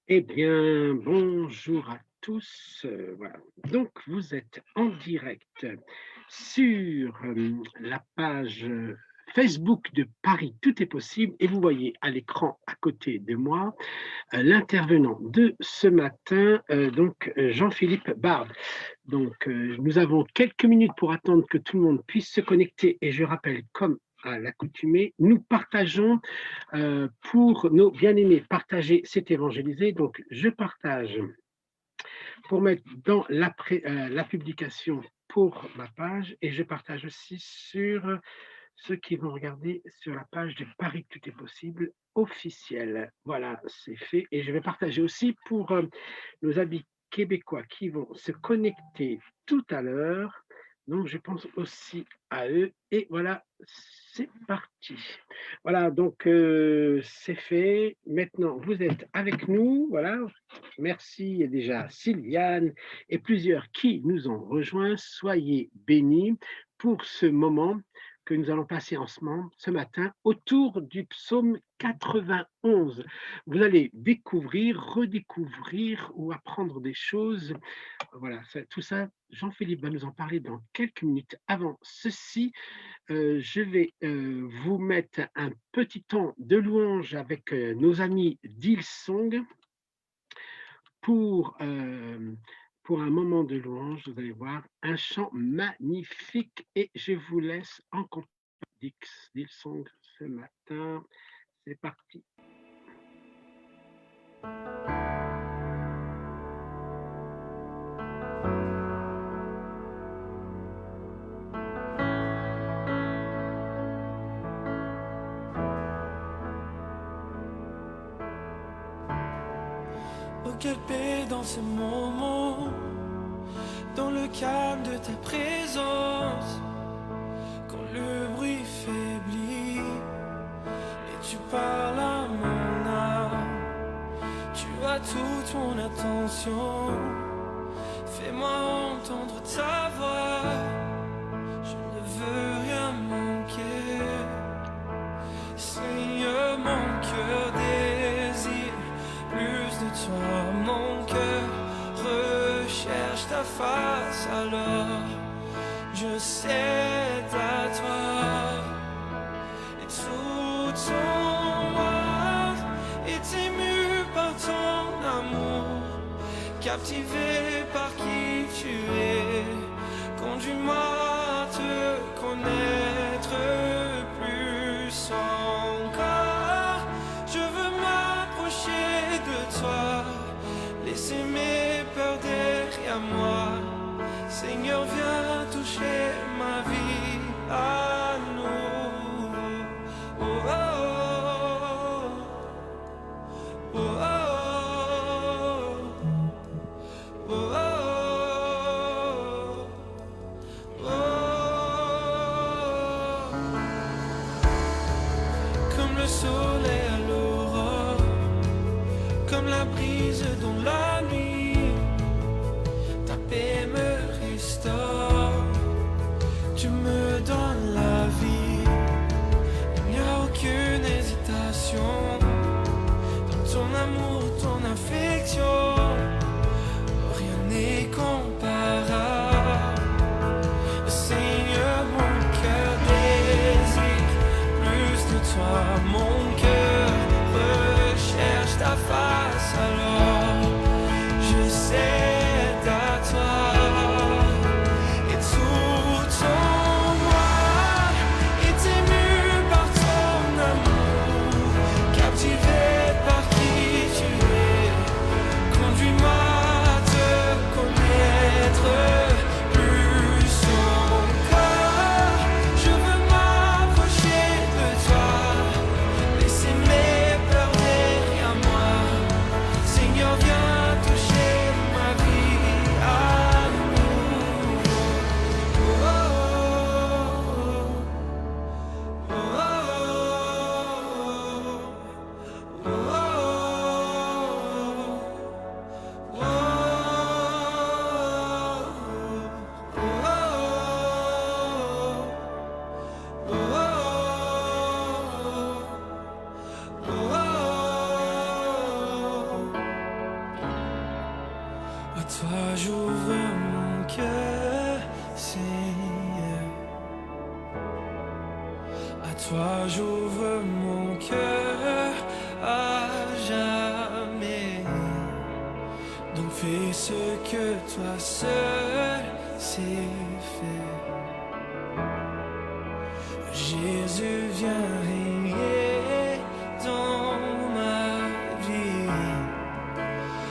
Eh bien, bonjour à tous. Voilà. Donc, vous êtes en direct sur la page Facebook de Paris Tout est possible et vous voyez à l'écran à côté de moi l'intervenant de ce matin, donc Jean-Philippe Bard. Donc, nous avons quelques minutes pour attendre que tout le monde puisse se connecter et je rappelle, comme à l'accoutumée, nous partageons pour nos bien-aimés. Partager, c'est évangéliser. Donc, je partage pour mettre dans la publication pour ma page et je partage aussi sur ceux qui vont regarder sur la page de Paris Tout est possible officielle. Voilà, c'est fait. Et je vais partager aussi pour nos amis québécois qui vont se connecter tout à l'heure. Donc, je pense aussi à eux. Et voilà, c'est parti. Voilà, donc c'est fait. Maintenant, vous êtes avec nous. Voilà, merci. Il y a déjà Sylviane et plusieurs qui nous ont rejoints. Soyez bénis pour ce moment que nous allons passer ensemble ce matin autour du psaume 91. Vous allez découvrir, redécouvrir ou apprendre des choses. Voilà, tout ça, Jean-Philippe va nous en parler dans quelques minutes. Avant ceci, je vais vous mettre un petit temps de louange avec nos amis d'Hillsong pour un moment de louange. Vous allez voir un chant magnifique et je vous laisse en compagnie d'Hillsong ce matin. C'est parti. Oh, quelle paix dans ce moment, dans le calme de ta présence, quand le bruit faiblit et tu parles à mon âme. Tu as toute mon attention, fais-moi entendre ta voix. Je ne veux rien manquer, Seigneur, mon cœur désire plus de toi, mon cœur recherche ta face, alors je cède à toi. Et tout ton monde est ému par ton amour, captivé par qui tu es. Conduis-moi à te connaître plus encore. Je veux m'approcher de toi, laisser mes peurs derrière moi. Seigneur, viens toucher ma vie à nous. Oh, oh, oh, oh, oh, oh, oh, oh. Comme le soleil à l'aurore, comme la brise dans la nuit, ta paix me restaure, tu me donnes la vie. Il n'y a aucune hésitation dans ton amour, ton affection, rien n'est comparable. Seigneur, mon cœur désire plus de toi, mon cœur recherche ta face, alors À toi j'ouvre mon cœur à jamais. Donc fais ce que toi seul sais faire. Jésus, viens régner dans ma vie.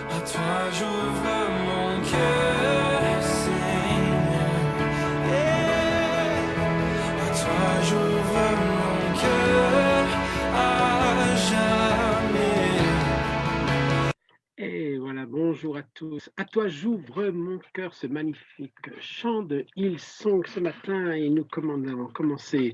À toi j'ouvre mon cœur, Seigneur. À toi j'ouvre mon cœur à jamais. Et voilà, bonjour à tous. À toi, j'ouvre mon cœur, ce magnifique chant de Hillsong ce matin. Et nous allons commencer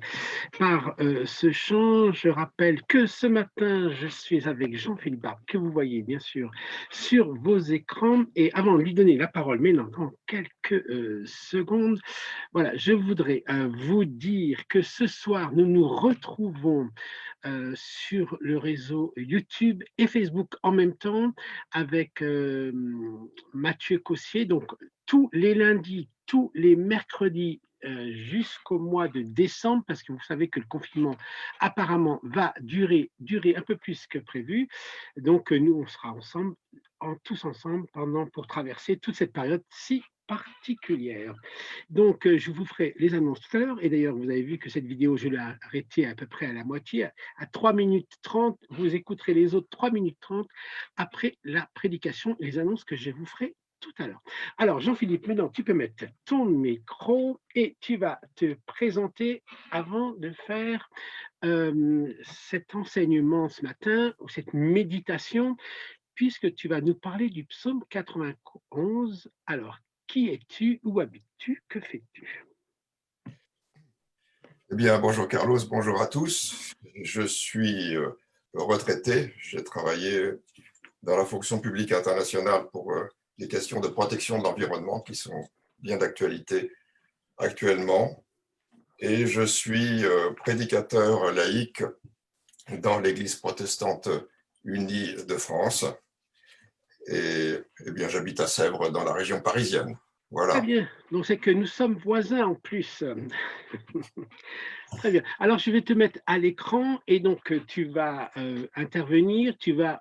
par ce chant. Je rappelle que ce matin, je suis avec Jean-Philippe Barbe, que vous voyez bien sûr sur vos écrans. Et avant de lui donner la parole, mais non, dans quelques secondes, voilà, je voudrais vous dire que ce soir, nous nous retrouvons sur le réseau YouTube et Facebook en même temps avec Mathieu Cossier. Donc, tous les lundis, tous les mercredis jusqu'au mois de décembre, parce que vous savez que le confinement apparemment va durer un peu plus que prévu. Donc, nous, on sera ensemble, tous ensemble, pour traverser toute cette période si particulière. Donc, je vous ferai les annonces tout à l'heure. Et d'ailleurs, vous avez vu que cette vidéo, je l'ai arrêtée à peu près à la moitié, à 3 minutes 30. Vous écouterez les autres 3 minutes 30 après la prédication et les annonces que je vous ferai tout à l'heure. Alors, Jean-Philippe, maintenant, tu peux mettre ton micro et tu vas te présenter avant de faire cet enseignement ce matin, ou cette méditation, puisque tu vas nous parler du psaume 91. Alors, qui es-tu? Où habites-tu? Que fais-tu? Eh bien, bonjour Carlos, bonjour à tous. Je suis retraité. J'ai travaillé dans la fonction publique internationale pour les questions de protection de l'environnement qui sont bien d'actualité actuellement. Et je suis prédicateur laïque dans l'Église protestante unie de France. Et eh bien, j'habite à Sèvres, dans la région parisienne. Voilà. Très bien. Donc, c'est que nous sommes voisins en plus. Très bien. Alors, je vais te mettre à l'écran et donc tu vas intervenir.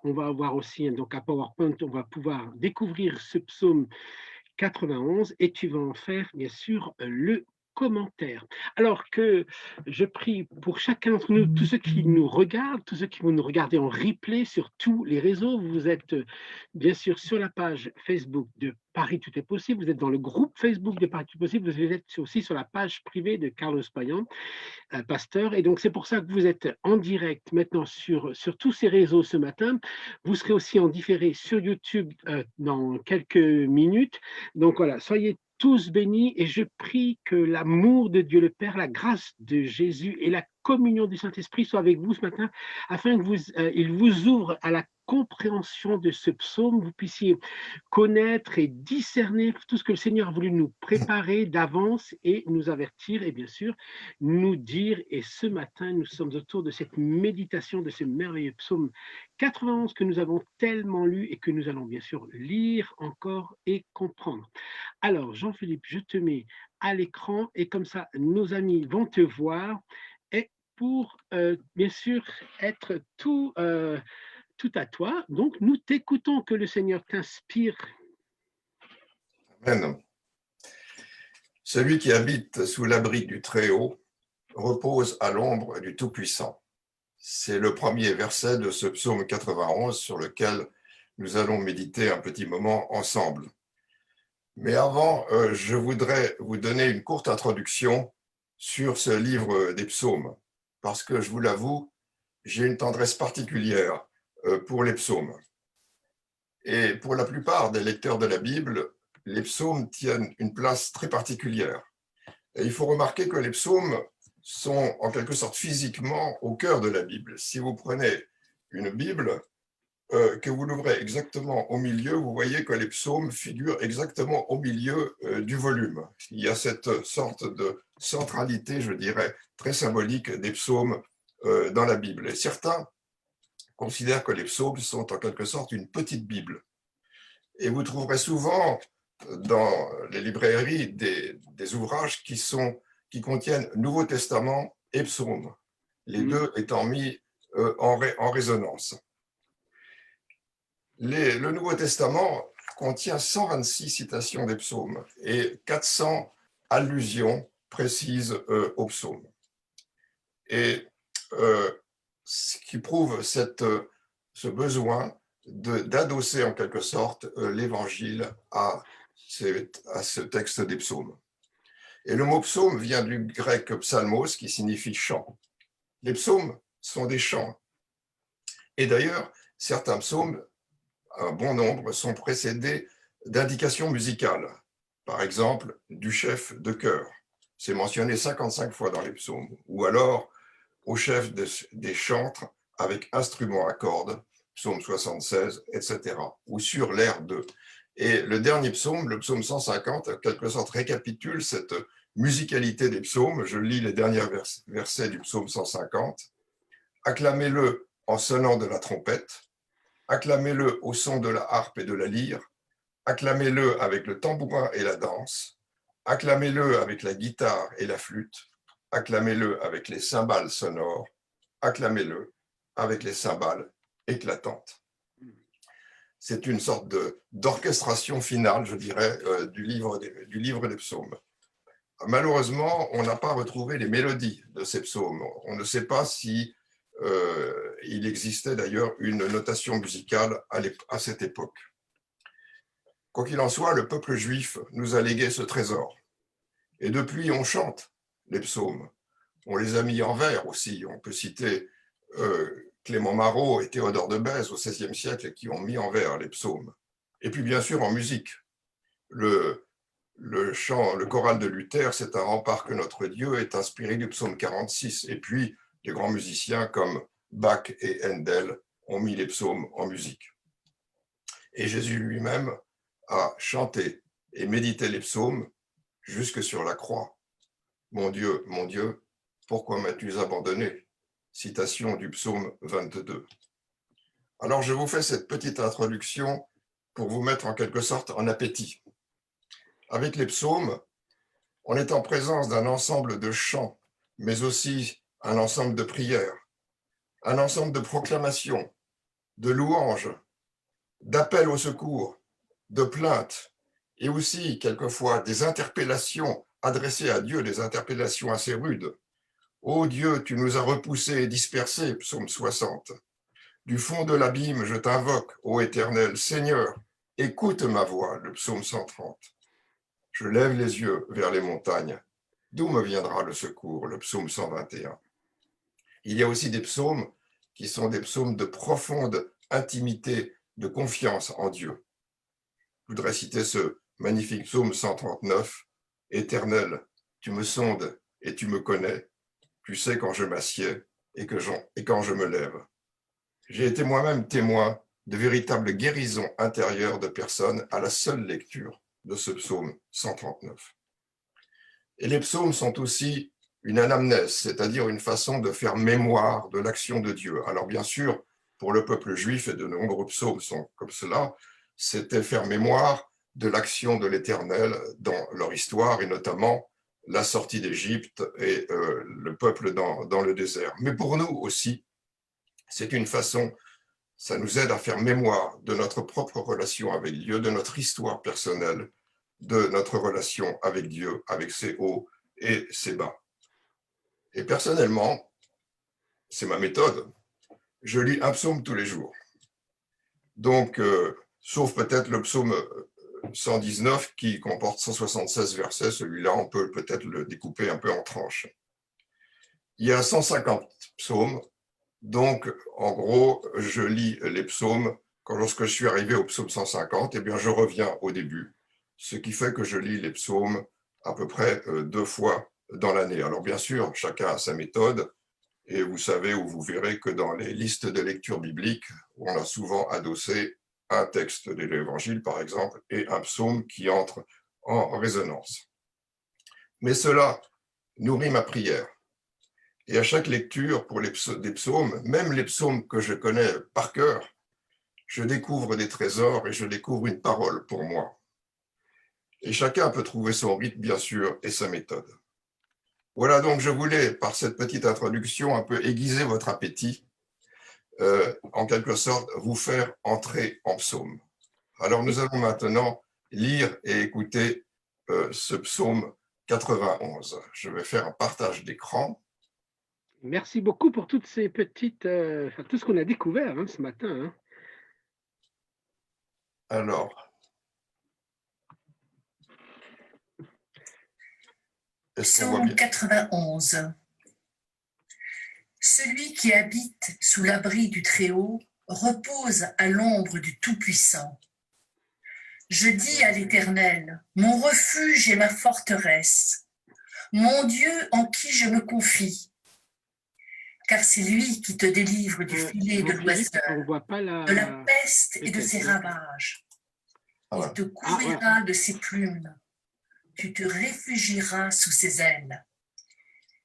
On va avoir aussi donc un PowerPoint. On va pouvoir découvrir ce psaume 91 et tu vas en faire bien sûr le commentaire. Alors que je prie pour chacun d'entre nous, tous ceux qui nous regardent, tous ceux qui vont nous regarder en replay sur tous les réseaux, vous êtes bien sûr sur la page Facebook de Paris Tout est possible, vous êtes dans le groupe Facebook de Paris Tout est possible, vous êtes aussi sur la page privée de Carlos Payan, pasteur, et donc c'est pour ça que vous êtes en direct maintenant sur tous ces réseaux ce matin. Vous serez aussi en différé sur YouTube dans quelques minutes. Donc voilà, soyez tous bénis et je prie que l'amour de Dieu le Père, la grâce de Jésus et la communion du Saint-Esprit soient avec vous ce matin afin que il vous ouvre à la compréhension de ce psaume, vous puissiez connaître et discerner tout ce que le Seigneur a voulu nous préparer d'avance et nous avertir et bien sûr nous dire. Et ce matin, nous sommes autour de cette méditation de ce merveilleux psaume 91 que nous avons tellement lu et que nous allons bien sûr lire encore et comprendre. Alors, Jean-Philippe, je te mets à l'écran et comme ça, nos amis vont te voir et pour bien sûr être tout à toi. Donc, nous t'écoutons, que le Seigneur t'inspire. Amen. Celui qui habite sous l'abri du Très-Haut repose à l'ombre du Tout-Puissant. C'est le premier verset de ce psaume 91 sur lequel nous allons méditer un petit moment ensemble. Mais avant, je voudrais vous donner une courte introduction sur ce livre des psaumes, parce que je vous l'avoue, j'ai une tendresse particulière pour les psaumes. Et pour la plupart des lecteurs de la Bible, les psaumes tiennent une place très particulière. Et il faut remarquer que les psaumes sont en quelque sorte physiquement au cœur de la Bible. Si vous prenez une Bible, que vous l'ouvrez exactement au milieu, vous voyez que les psaumes figurent exactement au milieu du volume. Il y a cette sorte de centralité, je dirais, très symbolique des psaumes dans la Bible. Et certains considèrent que les psaumes sont en quelque sorte une petite Bible. Et vous trouverez souvent dans les librairies des ouvrages qui contiennent Nouveau Testament et psaumes. les deux étant mis en résonance. Le Nouveau Testament contient 126 citations des psaumes et 400 allusions précises aux psaumes. Et ce qui prouve ce besoin d'adosser en quelque sorte l'évangile à ce texte des psaumes. Et le mot psaume vient du grec psalmos qui signifie chant. Les psaumes sont des chants. Et d'ailleurs, certains psaumes, un bon nombre, sont précédés d'indications musicales. Par exemple, du chef de chœur. C'est mentionné 55 fois dans les psaumes. Ou alors, au chef des chantres avec instruments à cordes, psaume 76, etc. Ou sur l'air 2. Et le dernier psaume, le psaume 150, en quelque sorte récapitule cette musicalité des psaumes. Je lis les derniers versets du psaume 150. Acclamez-le en sonnant de la trompette, acclamez-le au son de la harpe et de la lyre, acclamez-le avec le tambourin et la danse, acclamez-le avec la guitare et la flûte, acclamez-le avec les cymbales sonores, acclamez-le avec les cymbales éclatantes. C'est une sorte d'orchestration finale, je dirais, du livre des psaumes. Malheureusement, on n'a pas retrouvé les mélodies de ces psaumes. On ne sait pas si il existait d'ailleurs une notation musicale à cette époque. Quoi qu'il en soit, le peuple juif nous a légué ce trésor. Et depuis, on chante les psaumes. On les a mis en vers aussi. On peut citer Clément Marot et Théodore de Bèze au XVIe siècle qui ont mis en vers les psaumes. Et puis bien sûr en musique. Le choral de Luther, c'est un rempart que notre Dieu, est inspiré du psaume 46. Et puis, des grands musiciens comme Bach et Handel ont mis les psaumes en musique. Et Jésus lui-même a chanté et médité les psaumes jusque sur la croix. Mon Dieu, pourquoi m'as-tu abandonné ? Citation du psaume 22. Alors, je vous fais cette petite introduction pour vous mettre en quelque sorte en appétit. Avec les psaumes, on est en présence d'un ensemble de chants, mais aussi un ensemble de prières, un ensemble de proclamations, de louanges, d'appels au secours, de plaintes, et aussi quelquefois des interpellations adressées à Dieu, des interpellations assez rudes. Ô Dieu, tu nous as repoussés et dispersés, psaume 60. Du fond de l'abîme, je t'invoque, ô Éternel, Seigneur, écoute ma voix, le psaume 130. Je lève les yeux vers les montagnes. D'où me viendra le secours, le psaume 121. Il y a aussi des psaumes qui sont des psaumes de profonde intimité, de confiance en Dieu. Je voudrais citer ce magnifique psaume 139. Éternel, tu me sondes et tu me connais. Tu sais quand je m'assieds et quand je me lève. J'ai été moi-même témoin de véritables guérisons intérieures de personnes à la seule lecture de ce psaume 139. Et les psaumes sont aussi une anamnèse, c'est-à-dire une façon de faire mémoire de l'action de Dieu. Alors bien sûr, pour le peuple juif, et de nombreux psaumes sont comme cela, c'était faire mémoire de l'action de l'Éternel dans leur histoire, et notamment la sortie d'Égypte et le peuple dans le désert. Mais pour nous aussi, c'est une façon, ça nous aide à faire mémoire de notre propre relation avec Dieu, de notre histoire personnelle, de notre relation avec Dieu, avec ses hauts et ses bas. Et personnellement, c'est ma méthode, je lis un psaume tous les jours. Donc, sauf peut-être le psaume 119 qui comporte 176 versets, celui-là, on peut peut-être le découper un peu en tranches. Il y a 150 psaumes, donc en gros, je lis les psaumes. Lorsque je suis arrivé au psaume 150, eh bien, je reviens au début, ce qui fait que je lis les psaumes à peu près 2 fois dans l'année. Alors bien sûr, chacun a sa méthode, et vous savez ou vous verrez que dans les listes de lecture biblique, on a souvent adossé un texte de l'Évangile, par exemple, et un psaume qui entre en résonance. Mais cela nourrit ma prière. Et à chaque lecture pour des psaumes, même les psaumes que je connais par cœur, je découvre des trésors et je découvre une parole pour moi. Et chacun peut trouver son rythme, bien sûr, et sa méthode. Voilà, donc je voulais, par cette petite introduction, un peu aiguiser votre appétit, en quelque sorte, vous faire entrer en psaume. Alors, nous allons maintenant lire et écouter ce psaume 91. Je vais faire un partage d'écran. Merci beaucoup pour toutes ces petites, tout ce qu'on a découvert ce matin. Hein. Alors, est-ce qu'on voit Psaume bien? 91. Celui qui habite sous l'abri du Très-Haut repose à l'ombre du Tout-Puissant. Je dis à l'Éternel, mon refuge et ma forteresse, mon Dieu en qui je me confie. Car c'est lui qui te délivre du filet de l'oiseleur, On voit pas de la peste et de ses ravages. Voilà. Il te couvrira de ses plumes. Tu te réfugieras sous ses ailes.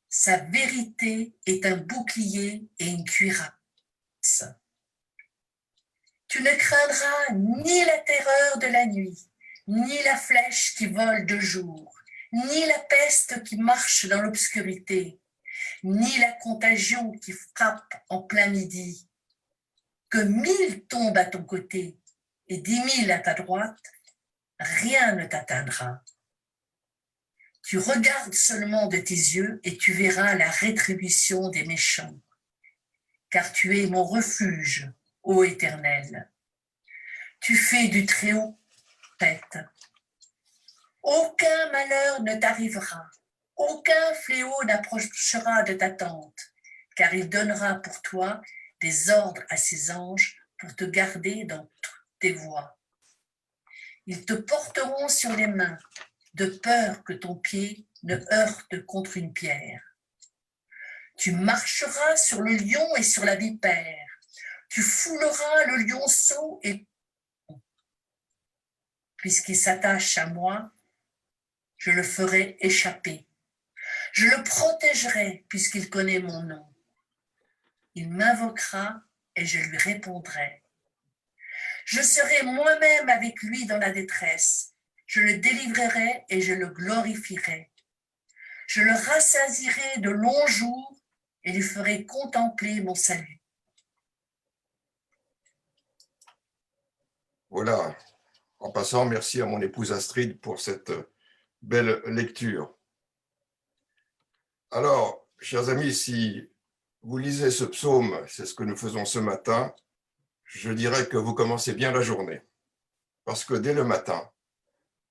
Sa vérité est un bouclier et une cuirasse. Tu ne craindras ni la terreur de la nuit, ni la flèche qui vole de jour, ni la peste qui marche dans l'obscurité, ni la contagion qui frappe en plein midi. Que 1000 tombent à ton côté et 10 000 à ta droite, rien ne t'atteindra. Tu regardes seulement de tes yeux et tu verras la rétribution des méchants. Car tu es mon refuge, ô Éternel. Tu fais du Très-Haut tête. Aucun malheur ne t'arrivera, aucun fléau n'approchera de ta tente, car il donnera pour toi des ordres à ses anges pour te garder dans toutes tes voies. Ils te porteront sur les mains, de peur que ton pied ne heurte contre une pierre. Tu marcheras sur le lion et sur la vipère. Tu fouleras le lionceau et puisqu'il s'attache à moi, je le ferai échapper. Je le protégerai puisqu'il connaît mon nom. Il m'invoquera et je lui répondrai. Je serai moi-même avec lui dans la détresse. Je le délivrerai et je le glorifierai. Je le rassasierai de longs jours et lui ferai contempler mon salut. Voilà. En passant, merci à mon épouse Astrid pour cette belle lecture. Alors, chers amis, si vous lisez ce psaume, c'est ce que nous faisons ce matin, je dirais que vous commencez bien la journée. Parce que dès le matin,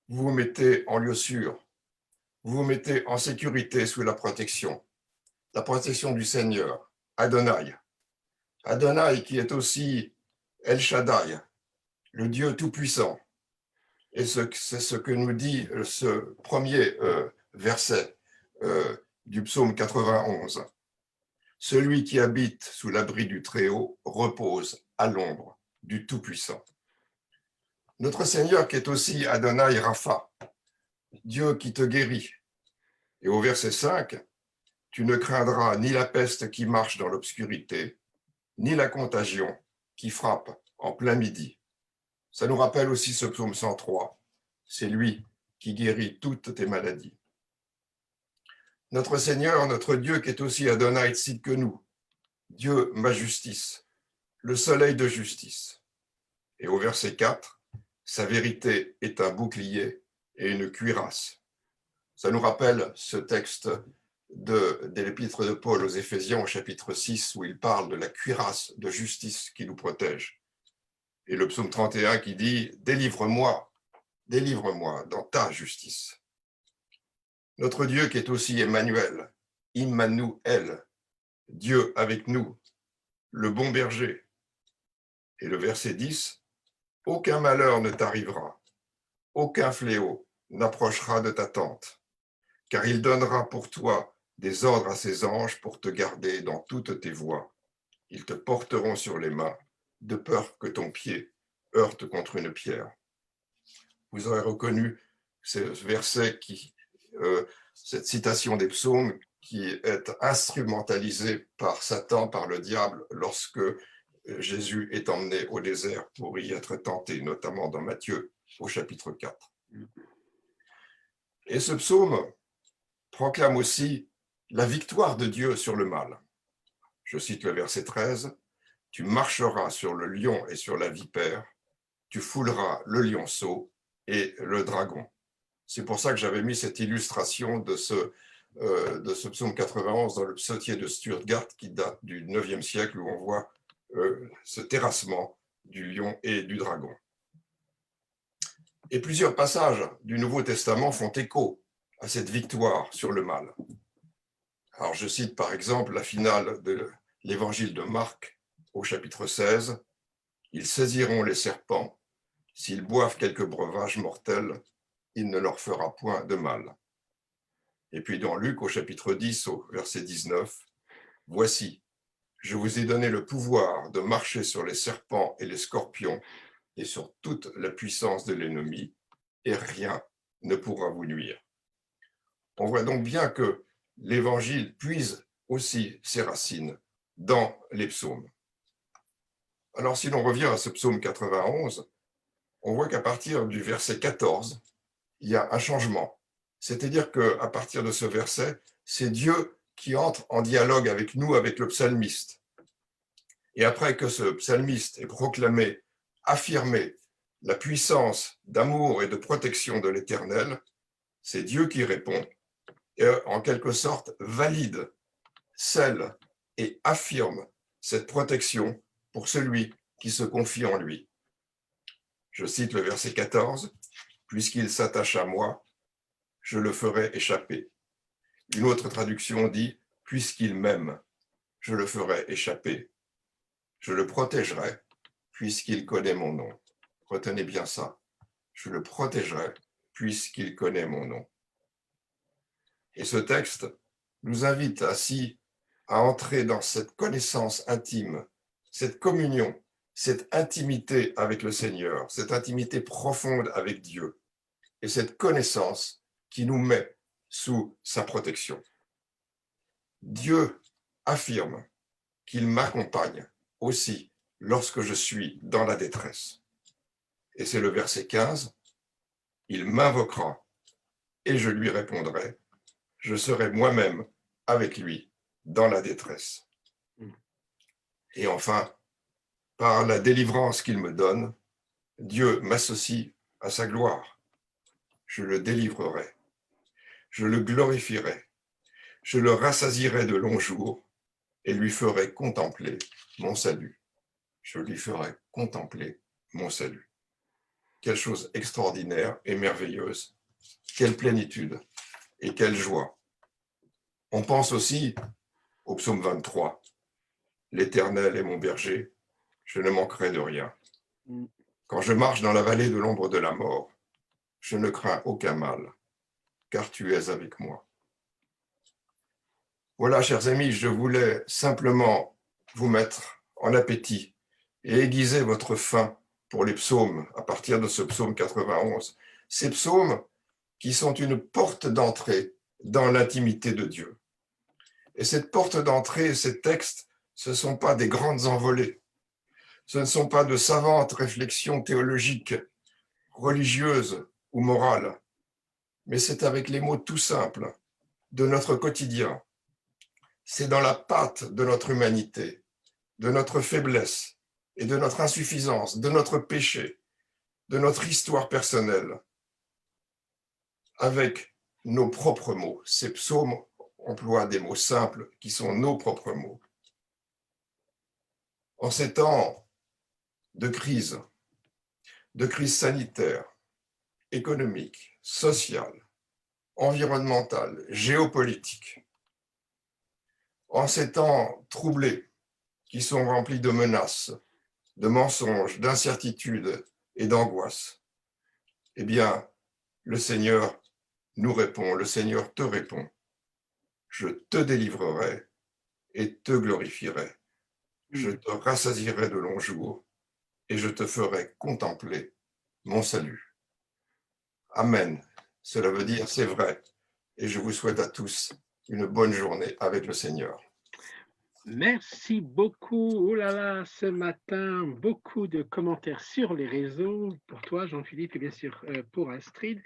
vous vous mettez en lieu sûr, vous vous mettez en sécurité sous la protection du Seigneur, Adonai. Adonai qui est aussi El Shaddai, le Dieu Tout-Puissant. Et c'est ce que nous dit ce premier verset du psaume 91. Celui qui habite sous l'abri du Très-Haut repose à l'ombre du Tout-Puissant. Notre Seigneur qui est aussi Adonai Rapha, Dieu qui te guérit. Et au verset 5, tu ne craindras ni la peste qui marche dans l'obscurité, ni la contagion qui frappe en plein midi. Ça nous rappelle aussi ce psaume 103. C'est lui qui guérit toutes tes maladies. Notre Seigneur, notre Dieu qui est aussi Adonai Tzidkenu, Dieu ma justice, le soleil de justice. Et au verset 4, sa vérité est un bouclier et une cuirasse. Ça nous rappelle ce texte de l'épître de Paul aux Éphésiens au chapitre 6 où il parle de la cuirasse de justice qui nous protège. Et le psaume 31 qui dit « Délivre-moi dans ta justice ». Notre Dieu qui est aussi Emmanuel, Immanuel, Dieu avec nous, le bon berger. Et le verset 10, « Aucun malheur ne t'arrivera, aucun fléau n'approchera de ta tente, car il donnera pour toi des ordres à ses anges pour te garder dans toutes tes voies. Ils te porteront sur les mains, de peur que ton pied heurte contre une pierre. » Vous aurez reconnu ce verset, cette citation des psaumes qui est instrumentalisée par Satan, par le diable, lorsque Jésus est emmené au désert pour y être tenté, notamment dans Matthieu au chapitre 4. Et ce psaume proclame aussi la victoire de Dieu sur le mal. Je cite le verset 13, « Tu marcheras sur le lion et sur la vipère, tu fouleras le lionceau et le dragon. » C'est pour ça que j'avais mis cette illustration de ce psaume 91 dans le psautier de Stuttgart qui date du 9e siècle où on voit ce terrassement du lion et du dragon. Et plusieurs passages du Nouveau Testament font écho à cette victoire sur le mal. Alors je cite par exemple la finale de l'évangile de Marc au chapitre 16. « Ils saisiront les serpents, s'ils boivent quelques breuvages mortels, il ne leur fera point de mal. » Et puis dans Luc au chapitre 10 au verset 19, « Voici, je vous ai donné le pouvoir de marcher sur les serpents et les scorpions et sur toute la puissance de l'ennemi, et rien ne pourra vous nuire. » On voit donc bien que l'Évangile puise aussi ses racines dans les psaumes. Alors si l'on revient à ce psaume 91, on voit qu'à partir du verset 14, il y a un changement. C'est-à-dire qu'à partir de ce verset, c'est Dieu qui entre en dialogue avec nous, avec le psalmiste. Et après que ce psalmiste ait proclamé, affirmé la puissance d'amour et de protection de l'Éternel, c'est Dieu qui répond et en quelque sorte valide, scelle et affirme cette protection pour celui qui se confie en lui. Je cite le verset 14, « Puisqu'il s'attache à moi, je le ferai échapper. » Une autre traduction dit, « Puisqu'il m'aime, je le ferai échapper. Je le protégerai, puisqu'il connaît mon nom. » Retenez bien ça. Je le protégerai, puisqu'il connaît mon nom. Et ce texte nous invite ainsi à entrer dans cette connaissance intime, cette communion, cette intimité avec le Seigneur, cette intimité profonde avec Dieu, et cette connaissance qui nous met sous sa protection. Dieu affirme qu'il m'accompagne aussi lorsque je suis dans la détresse. Et c'est le verset 15, « Il m'invoquera et je lui répondrai. Je serai moi-même avec lui dans la détresse. » Et enfin, par la délivrance qu'il me donne, Dieu m'associe à sa gloire. Je le délivrerai, je le glorifierai, je le rassasierai de longs jours et lui ferai contempler mon salut. Je lui ferai contempler mon salut. Quelle chose extraordinaire et merveilleuse, quelle plénitude et quelle joie. On pense aussi au psaume 23. « L'Éternel est mon berger, je ne manquerai de rien. Quand je marche dans la vallée de l'ombre de la mort, je ne crains aucun mal, car tu es avec moi. » Voilà, chers amis, je voulais simplement vous mettre en appétit et aiguiser votre faim pour les psaumes à partir de ce psaume 91. Ces psaumes qui sont une porte d'entrée dans l'intimité de Dieu. Et cette porte d'entrée, ces textes, ce ne sont pas des grandes envolées, ce ne sont pas de savantes réflexions théologiques, religieuses ou morales, mais c'est avec les mots tout simples de notre quotidien. C'est dans la pâte de notre humanité, de notre faiblesse et de notre insuffisance, de notre péché, de notre histoire personnelle, avec nos propres mots. Ces psaumes emploient des mots simples qui sont nos propres mots. En ces temps de crise sanitaire, économique, sociale, environnementale, géopolitique, en ces temps troublés qui sont remplis de menaces, de mensonges, d'incertitudes et d'angoisses, eh bien, le Seigneur nous répond, le Seigneur te répond. Je te délivrerai et te glorifierai. Je te rassasierai de longs jours et je te ferai contempler mon salut. Amen. Cela veut dire c'est vrai. Et je vous souhaite à tous une bonne journée avec le Seigneur. Merci beaucoup. Oh là là, ce matin, beaucoup de commentaires sur les réseaux pour toi, Jean-Philippe, et bien sûr pour Astrid.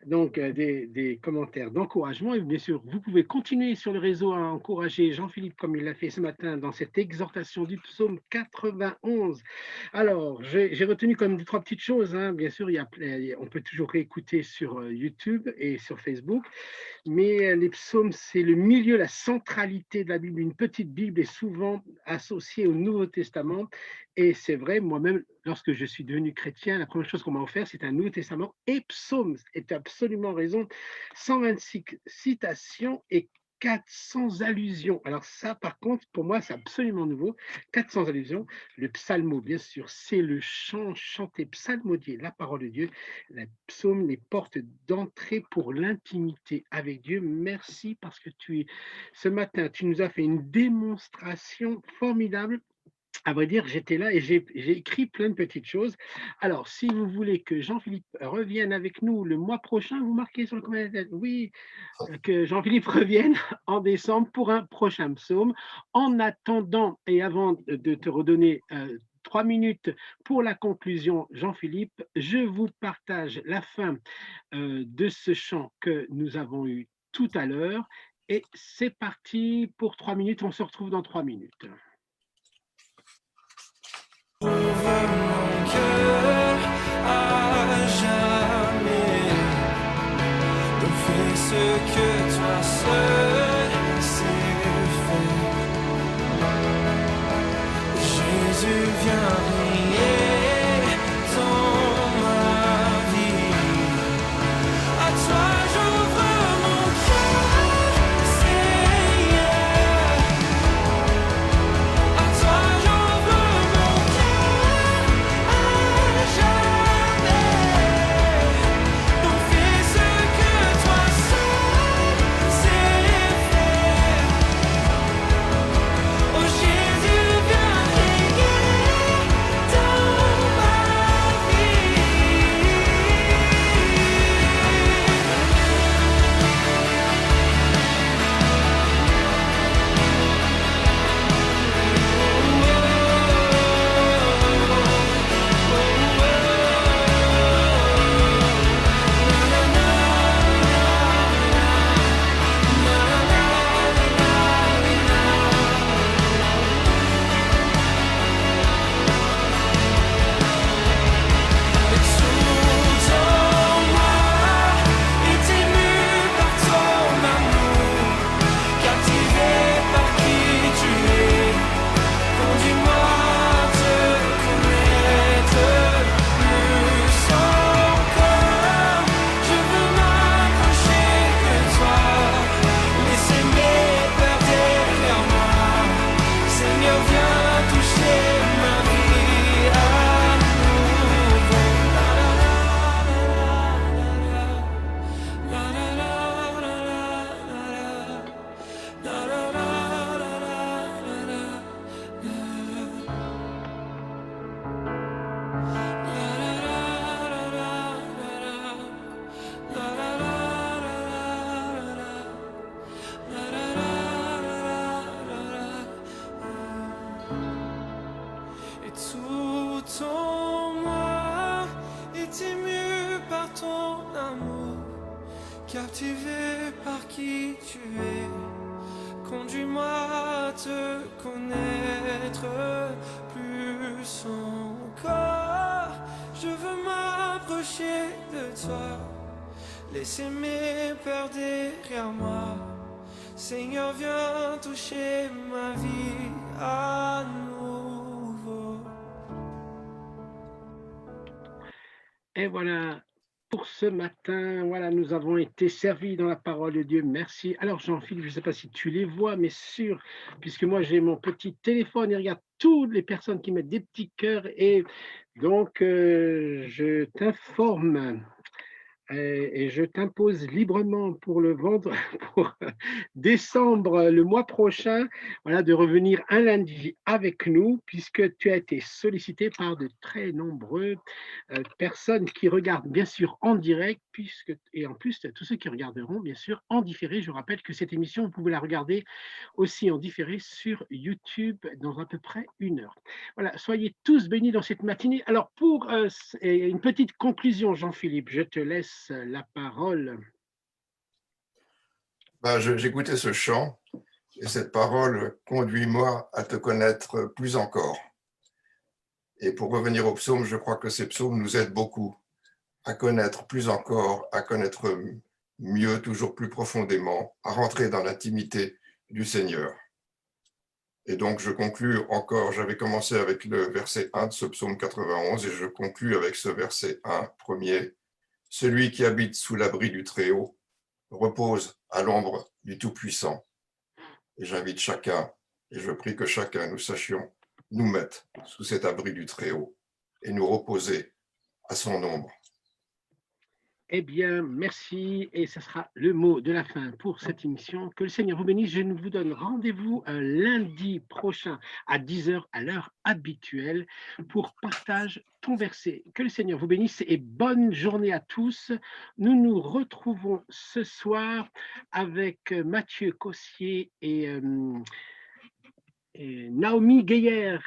Donc, des commentaires d'encouragement. Et bien sûr, vous pouvez continuer sur le réseau à encourager Jean-Philippe comme il l'a fait ce matin dans cette exhortation du psaume 91. Alors, j'ai retenu comme deux, trois petites choses, hein. Bien sûr, on peut toujours réécouter sur YouTube et sur Facebook. Mais les psaumes, c'est le milieu, la centralité de la Bible. Une petite Bible est souvent associée au Nouveau Testament. Et c'est vrai, moi-même, lorsque je suis devenu chrétien, la première chose qu'on m'a offert, c'est un Nouveau Testament et psaumes. Et tu as absolument raison. 126 citations et 400 allusions. Alors ça, par contre, pour moi, c'est absolument nouveau. 400 allusions. Le psalmo, bien sûr, c'est le chant chanté, psalmodier, la parole de Dieu. Les psaumes, les portes d'entrée pour l'intimité avec Dieu. Merci parce que ce matin, tu nous as fait une démonstration formidable. À vrai dire, j'étais là et j'ai écrit plein de petites choses. Alors, si vous voulez que Jean-Philippe revienne avec nous le mois prochain, vous marquez sur le commentaire. Oui, que Jean-Philippe revienne en décembre pour un prochain psaume. En attendant et avant de te redonner 3 minutes pour la conclusion, Jean-Philippe, je vous partage la fin de ce chant que nous avons eu tout à l'heure. Et c'est parti pour 3 minutes. On se retrouve dans 3 minutes. Ouvre mon cœur à jamais, donc fais ce que toi seul sais faire. Jésus, viens briller dans ma vie. À toi j'ouvre mon cœur, Seigneur. À toi j'ouvre mon cœur à jamais. Donc fais ce que toi seul sais faire. Oh Jésus, viens briller dans ma vie. Tout en moi est ému par ton amour, captivé par qui tu es. Conduis-moi à te connaître plus encore. Je veux m'approcher de toi, laisser mes peurs derrière moi. Seigneur, viens toucher ma vie à nouveau. Et tout en moi est ému par ton amour, captivé par qui tu es. Conduis-moi à te connaître plus encore. Je veux m'approcher de toi, laisser mes peurs derrière moi. Seigneur, viens toucher ma vie à nouveau. Et voilà, pour ce matin, voilà, nous avons été servis dans la parole de Dieu. Merci. Alors, Jean-Philippe, je ne sais pas si tu les vois, mais puisque moi j'ai mon petit téléphone et regarde toutes les personnes qui mettent des petits cœurs. Et donc, je t'informe Et je t'impose librement pour le vendre, pour décembre, le mois prochain, voilà, de revenir un lundi avec nous, puisque tu as été sollicité par de très nombreuses personnes qui regardent bien sûr en direct, et en plus, tous ceux qui regarderont bien sûr en différé. Je rappelle que cette émission, vous pouvez la regarder aussi en différé sur YouTube dans à peu près 1 heure. Voilà, soyez tous bénis dans cette matinée. Alors, pour une petite conclusion, Jean-Philippe, je te laisse la parole. J'écoutais ce chant et cette parole, conduis-moi à te connaître plus encore. Et pour revenir au psaume, je crois que ces psaumes nous aident beaucoup à connaître plus encore, à connaître mieux, toujours plus profondément, à rentrer dans l'intimité du Seigneur. Et donc, je conclus encore, j'avais commencé avec le verset 1 de ce psaume 91 et je conclus avec ce verset 1, premier. Celui qui habite sous l'abri du Très-Haut repose à l'ombre du Tout-Puissant. Et j'invite chacun, et je prie que chacun, nous sachions nous mettre sous cet abri du Très-Haut et nous reposer à son ombre. Eh bien, merci. Et ce sera le mot de la fin pour cette émission. Que le Seigneur vous bénisse. Je vous donne rendez-vous lundi prochain à 10 heures à l'heure habituelle pour partage ton verset. Que le Seigneur vous bénisse et bonne journée à tous. Nous nous retrouvons ce soir avec Mathieu Cossier et Naomi Geyer.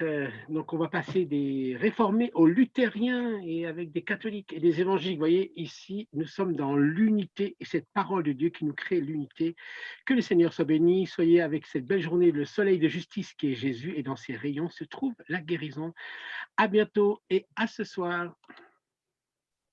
Donc on va passer des réformés aux luthériens et avec des catholiques et des évangéliques. Vous voyez, ici, nous sommes dans l'unité et cette parole de Dieu qui nous crée l'unité. Que le Seigneur soit béni. Soyez avec cette belle journée, le soleil de justice qui est Jésus et dans ses rayons se trouve la guérison. À bientôt et à ce soir.